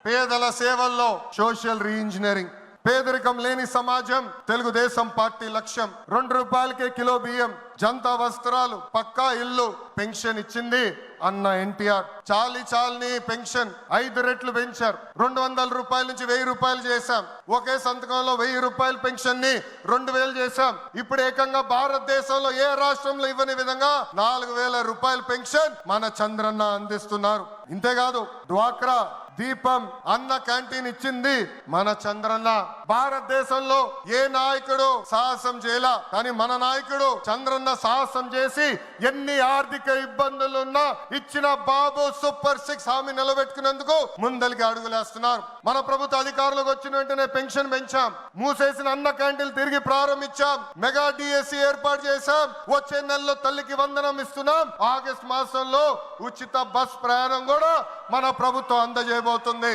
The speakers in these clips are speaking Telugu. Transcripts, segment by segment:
పేదల సేవల్లో సోషల్ రీఇంజనీరింగ్. పేదరికం లేని సమాజం తెలుగుదేశం పార్టీ లక్ష్యం. 2 రూపాయలకే కిలో బియ్యం, జంతా వస్త్రాలు, పక్కా ఇల్లు, పెన్షన్ ఇచ్చింది అన్న ఎన్టీఆర్. చాలని పెన్షన్ 5 రెట్లు పెంచారు. 200 రూపాయల నుంచి 1000 రూపాయలు చేశాం. ఒకే సంతకంలో 1000 రూపాయల పెన్షన్ ని 2000 చేశాం. ఇప్పుడు ఏకంగా భారతదేశంలో ఏ రాష్ట్రంలో ఇవ్వని విధంగా 4000 రూపాయల పెన్షన్ మన చంద్రన్న అందిస్తున్నారు. ఇంతేకాదు డ్వాక్రా, దీపం, అన్న క్యాంటీన్ ఇచ్చింది మన చంద్రన్న. భారతదేశంలో ఏ నాయకుడు సాహసం చేయలా, కానీ మన నాయకుడు చంద్రన్న సాహసం చేసి ఎన్ని ఆర్థిక ఇబ్బందులున్నా ఇచ్చిన బాబు సూపర్ 6 హామీ నిలబెట్టుకునేందుకు ముందలికి అడుగులేస్తున్నారు. మన ప్రభుత్వ అధికారులకు వచ్చిన వెంటనే పెన్షన్ పెంచాం, మూసేసిన అన్న క్యాంటీన్ తిరిగి ప్రారంభించాం, మెగా డిఎస్సి ఏర్పాటు చేశాం. వచ్చే నెలలో తల్లికి వందనం ఇస్తున్నాం. ఆగస్టు మాసంలో ఉచిత బస్ ప్రయాణం కూడా మన ప్రభుత్వం అందజేయబోతుంది.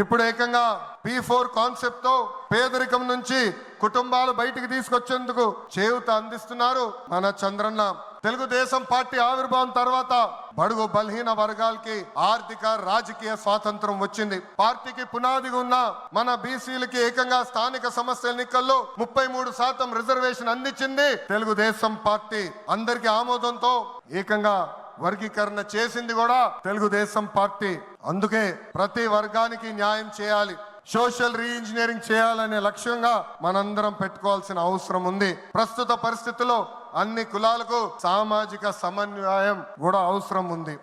ఇప్పుడు ఏకంగా P4 కాన్సెప్ట్ తో పేదరికం నుంచి కుటుంబాలు బయటికి తీసుకొచ్చేందుకు చేయూత అందిస్తున్నారు మన చంద్రన్న. తెలుగుదేశం పార్టీ ఆవిర్భావం తర్వాత బడుగు బలహీన వర్గాలకి ఆర్థిక రాజకీయ స్వాతంత్రం వచ్చింది. పార్టీకి పునాదిగా ఉన్న మన బీసీలకి ఏకంగా స్థానిక సంస్థల ఎన్నికల్లో 33% రిజర్వేషన్ అందించింది తెలుగుదేశం పార్టీ. అందరికీ ఆమోదంతో ఏకంగా వర్గీకరణ చేసింది కూడా తెలుగుదేశం పార్టీ. అందుకే ప్రతి వర్గానికి న్యాయం చేయాలి, సోషల్ రీఇంజనీరింగ్ చేయాలనే లక్ష్యంగా మనందరం పెట్టుకోవాల్సిన అవసరం ఉంది. ప్రస్తుత పరిస్థితుల్లో అన్ని కులాలకు సామాజిక సమన్వయం కూడా అవసరం ఉంది.